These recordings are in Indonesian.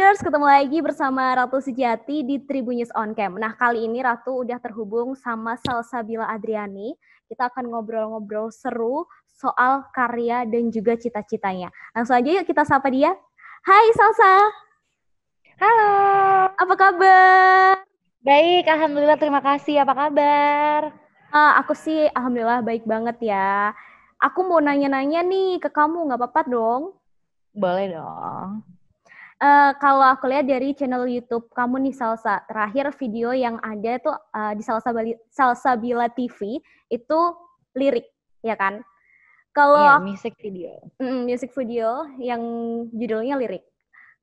Tribuners, ketemu lagi bersama Ratu Sujati di Tribunnews On Cam. Nah, kali ini Ratu udah terhubung sama Salsabila Adriani. Kita akan ngobrol-ngobrol seru soal karya dan juga cita-citanya. Langsung aja yuk kita sapa dia. Hai Salsa. Halo. Apa kabar? Baik, alhamdulillah, terima kasih. Apa kabar? Aku sih alhamdulillah baik banget ya. Aku mau nanya-nanya nih ke kamu, nggak apa-apa dong? Boleh dong. Kalau aku lihat dari channel YouTube kamu nih Salsa, terakhir video yang ada tuh di Salsabila TV itu lirik, ya kan? Iya, Kalau music video. music video yang judulnya lirik.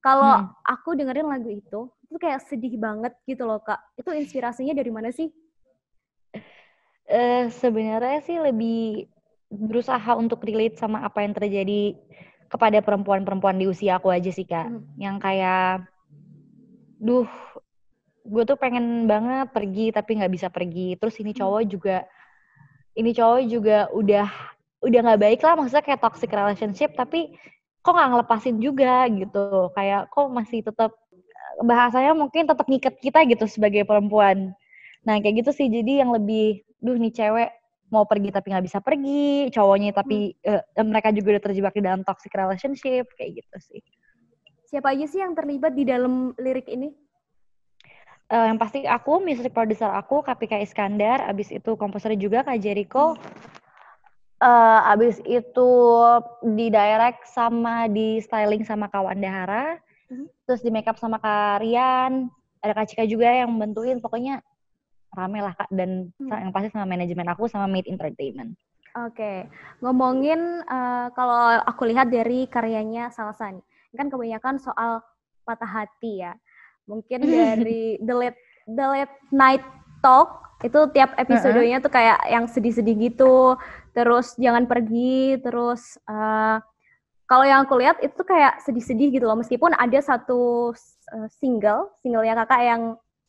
Kalau Hmm. aku dengerin lagu itu kayak sedih banget gitu loh Kak. Itu inspirasinya dari mana sih? Sebenarnya sih lebih berusaha untuk relate sama apa yang terjadi kepada perempuan-perempuan di usia aku aja sih, Kak. Yang kayak, duh, gue tuh pengen banget pergi tapi nggak bisa pergi. Terus ini cowok juga udah nggak baik lah, maksudnya kayak toxic relationship, tapi kok nggak ngelepasin juga gitu, kayak kok masih tetap bahasanya mungkin tetap ngikat kita gitu sebagai perempuan. Nah kayak gitu sih, jadi yang lebih nih cewek mau pergi tapi nggak bisa pergi, cowoknya tapi mereka juga udah terjebak di dalam toxic relationship kayak gitu sih. Siapa aja sih yang terlibat di dalam lirik ini? Yang pasti aku, music producer aku Kapika Iskandar, abis itu komposer juga Kak Jericho. Abis itu di direct sama di styling sama Kak Wandahara, terus di makeup sama Kak Rian, ada Kak Cika juga yang membantuin, pokoknya rame lah Kak, dan yang pasti sama manajemen aku sama Made Entertainment. Oke, ngomongin kalau aku lihat dari karyanya Salsa nih, kan kebanyakan soal patah hati ya. Mungkin dari The Late Night Talk itu tiap episodenya tuh kayak yang sedih-sedih gitu. Terus jangan pergi, terus kalau yang aku lihat itu kayak sedih-sedih gitu loh. Meskipun ada satu singlenya kakak yang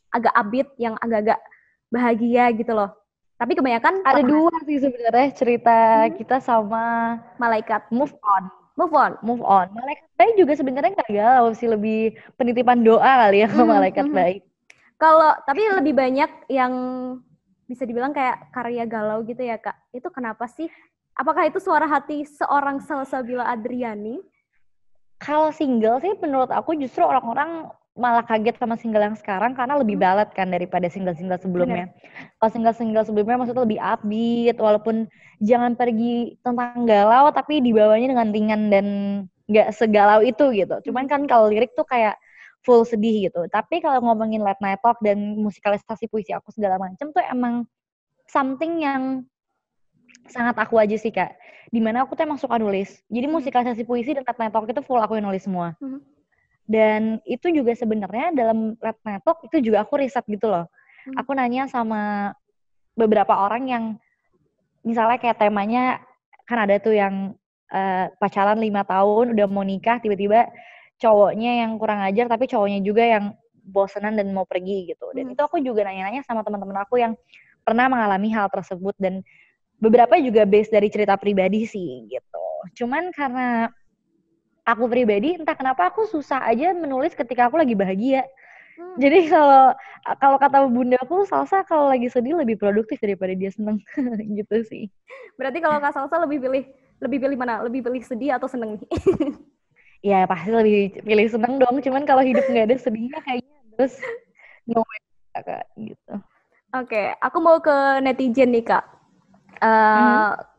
agak upbeat, yang agak-agak bahagia gitu loh. Tapi kebanyakan Ada patah hati. dua sih sebenarnya cerita kita sama Malaikat. Move On. Move on. Move On. Malaikat Baik juga sebenarnya nggak galau sih, lebih penitipan doa kali ya kalau Malaikat Baik. Kalau tapi lebih banyak yang bisa dibilang kayak karya galau gitu ya Kak. Itu kenapa sih? Apakah itu suara hati seorang Salsabila Adriani? Kalau single sih menurut aku justru orang-orang malah kaget sama single yang sekarang karena lebih ballad kan daripada single-single Bener. sebelumnya. Kalau single-single sebelumnya maksudnya lebih upbeat, walaupun jangan pergi tentang galau tapi dibawanya dengan ringan dan nggak segalau itu gitu. Cuman kan kalau lirik tuh kayak full sedih gitu. Tapi kalau ngomongin late night talk dan musikalisasi puisi aku segala macam tuh emang something yang sangat aku aja sih Kak. Dimana aku tuh emang suka nulis. Jadi musikalisasi puisi dan late night talk itu full aku yang nulis semua. Dan itu juga sebenarnya dalam late night talk itu juga aku riset gitu loh. Aku nanya sama beberapa orang yang misalnya kayak temanya, kan ada tuh yang pacaran 5 tahun udah mau nikah, tiba-tiba cowoknya yang kurang ajar tapi cowoknya juga yang bosenan dan mau pergi gitu. Dan itu aku juga nanya-nanya sama teman-teman aku yang pernah mengalami hal tersebut, dan beberapa juga base dari cerita pribadi sih gitu. Cuman karena aku pribadi entah kenapa aku susah aja menulis ketika aku lagi bahagia. Jadi kalau kata bundaku, Salsa kalau lagi sedih lebih produktif daripada dia seneng gitu sih. Berarti kalau Kak Salsa lebih pilih mana? Lebih pilih sedih atau seneng nih? Ya pasti lebih pilih seneng dong, cuman kalau hidup nggak ada sedihnya kayaknya terus no way Kak gitu. Oke, aku mau ke netizen nih Kak.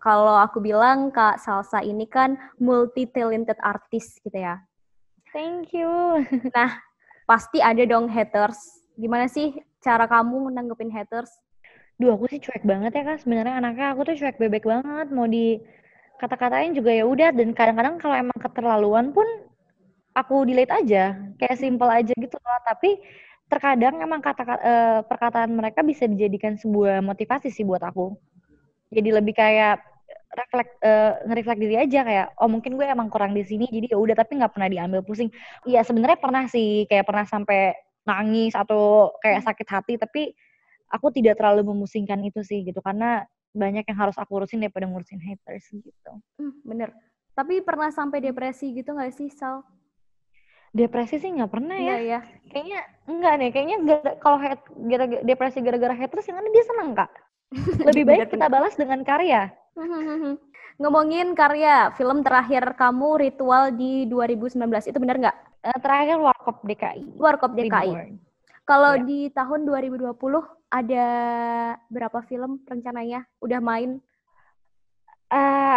Kalau aku bilang Kak Salsa ini kan multi talented artis gitu ya. Thank you. Nah, pasti ada dong haters. Gimana sih cara kamu nanggepin haters? Aku sih cuek banget ya Kak, sebenarnya anaknya aku tuh cuek bebek banget, mau di kata-katain juga ya udah, dan kadang-kadang kalau emang keterlaluan pun aku delete aja, kayak simple aja gitu loh. Tapi terkadang emang perkataan mereka bisa dijadikan sebuah motivasi sih buat aku. Jadi lebih kayak ngereflek diri aja, kayak oh mungkin gue emang kurang di sini, jadi ya udah, tapi nggak pernah diambil pusing. Iya sebenarnya pernah sih, kayak pernah sampai nangis atau kayak sakit hati, tapi aku tidak terlalu memusingkan itu sih gitu, karena banyak yang harus aku urusin daripada ngurusin haters gitu. Bener. Tapi pernah sampai depresi gitu nggak sih, Sal? Depresi sih nggak pernah ya. Enggak ya? Kayaknya enggak nih. Kayaknya kalau depresi gara-gara haters yang ada dia senang Kak. Lebih baik kita balas dengan karya. Ngomongin karya, film terakhir kamu Ritual di 2019, itu benar nggak? Terakhir Warkop DKI. Warkop DKI. Reborn. Kalau di tahun 2020 ada berapa film rencananya udah main?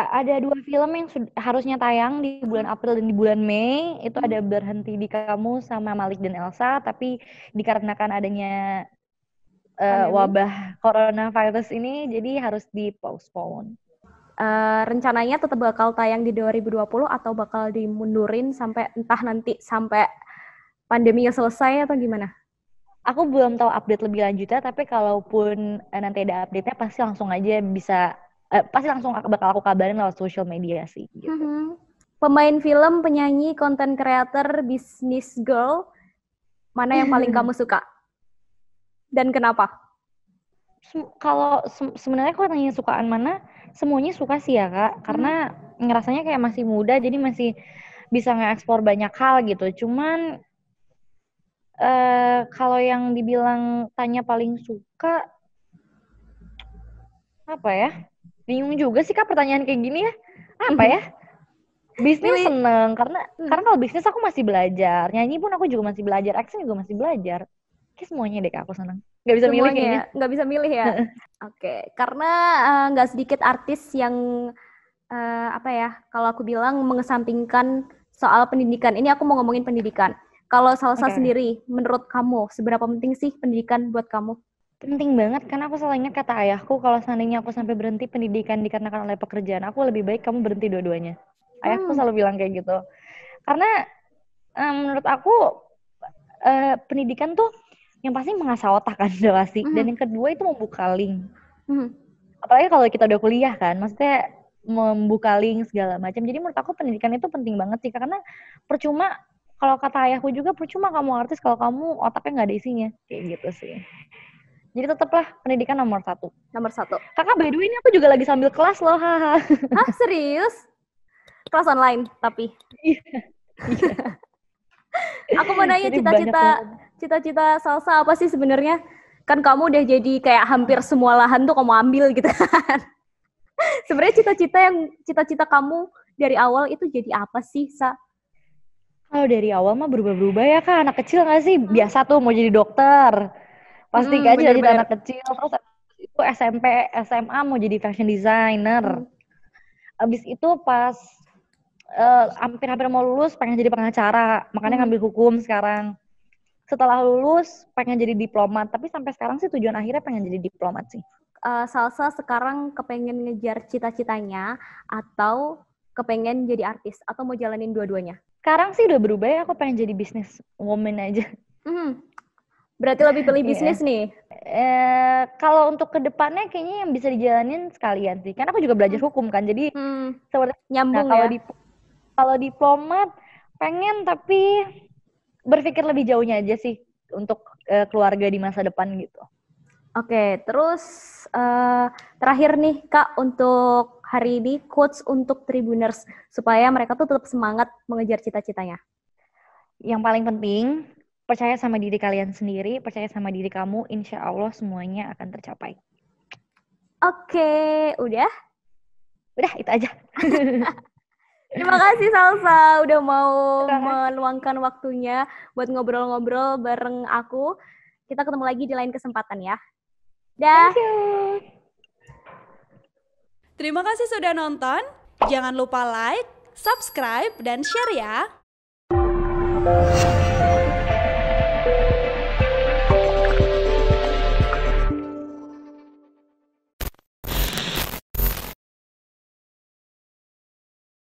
Ada 2 film yang harusnya tayang di bulan April dan di bulan Mei. Itu ada Berhenti di Kamu sama Malik dan Elsa, tapi dikarenakan adanya wabah coronavirus ini, jadi harus di-postpone. Rencananya tetap bakal tayang di 2020 atau bakal dimundurin sampai entah nanti sampai pandeminya selesai atau gimana? Aku belum tahu update lebih lanjutnya, tapi kalaupun nanti ada update-nya pasti langsung aja bisa, pasti langsung bakal aku kabarin lewat social media sih. Gitu. Pemain film, penyanyi, content creator, business girl, mana yang paling kamu suka? Dan kenapa? Kalau sebenarnya aku tanya sukaan mana, semuanya suka sih ya Kak, karena ngerasanya kayak masih muda, jadi masih bisa nge-explore banyak hal gitu. Cuman kalau yang dibilang tanya paling suka, apa ya? Bingung juga sih Kak pertanyaan kayak gini ya. Apa ya? Bisnis seneng, karena kalau bisnis aku masih belajar, nyanyi pun aku juga masih belajar, acting juga masih belajar. Kayak semuanya deh Kak aku seneng. Gak bisa milih kayaknya. Nggak bisa milih ya? Oke, karena nggak sedikit artis yang kalau aku bilang mengesampingkan soal pendidikan. Ini aku mau ngomongin pendidikan. Kalau Salsa sendiri, menurut kamu seberapa penting sih pendidikan buat kamu? Penting banget, karena aku selalu ingat kata ayahku, kalau seandainya aku sampai berhenti pendidikan dikarenakan oleh pekerjaan aku, lebih baik kamu berhenti dua-duanya. Ayahku selalu bilang kayak gitu. Karena menurut aku pendidikan tuh yang pasti mengasah otak kan udah pasti. Dan yang kedua itu membuka link. Apalagi kalau kita udah kuliah kan, maksudnya membuka link segala macam. Jadi menurut aku pendidikan itu penting banget sih, karena percuma, kalau kata ayahku juga, percuma kamu artis kalau kamu otaknya nggak ada isinya. Kayak gitu sih. Jadi tetaplah pendidikan nomor 1. Nomor 1. Kakak by the way ini aku juga lagi sambil kelas loh, haha. Hah, serius? Kelas online tapi? Iya. Aku mau nanya cita-cita Salsa apa sih sebenarnya? Kan kamu udah jadi kayak hampir semua lahan tuh kamu ambil gitu kan. Sebenarnya cita-cita kamu dari awal itu jadi apa sih, Sa? Kalau dari awal mah berubah-berubah ya Kak, anak kecil nggak sih? Biasa tuh mau jadi dokter. Pasti kan jadi anak kecil, terus itu SMP, SMA mau jadi fashion designer. Abis itu pas hampir mau lulus pengen jadi pengacara, makanya ngambil hukum sekarang. Setelah lulus pengen jadi diplomat, tapi sampai sekarang sih tujuan akhirnya pengen jadi diplomat sih. Salsa sekarang kepengen ngejar cita-citanya atau kepengen jadi artis atau mau jalanin dua-duanya? Sekarang sih udah berubah ya, aku pengen jadi business woman aja. Berarti lebih pilih bisnis nih? Kalau untuk kedepannya kayaknya yang bisa dijalanin sekalian sih. Karena aku juga belajar hukum kan, jadi nyambung ya. Kalau diplomat pengen, tapi berpikir lebih jauhnya aja sih untuk keluarga di masa depan gitu. Oke, terus terakhir nih Kak untuk hari ini quotes untuk Tribuners supaya mereka tuh tetap semangat mengejar cita-citanya. Yang paling penting, percaya sama diri kalian sendiri, percaya sama diri kamu, insya Allah semuanya akan tercapai. Oke, udah? Udah, itu aja. Terima kasih Salsa udah mau meluangkan waktunya buat ngobrol-ngobrol bareng aku. Kita ketemu lagi di lain kesempatan ya. Dah. Thank you. Terima kasih sudah nonton. Jangan lupa like, subscribe, dan share ya.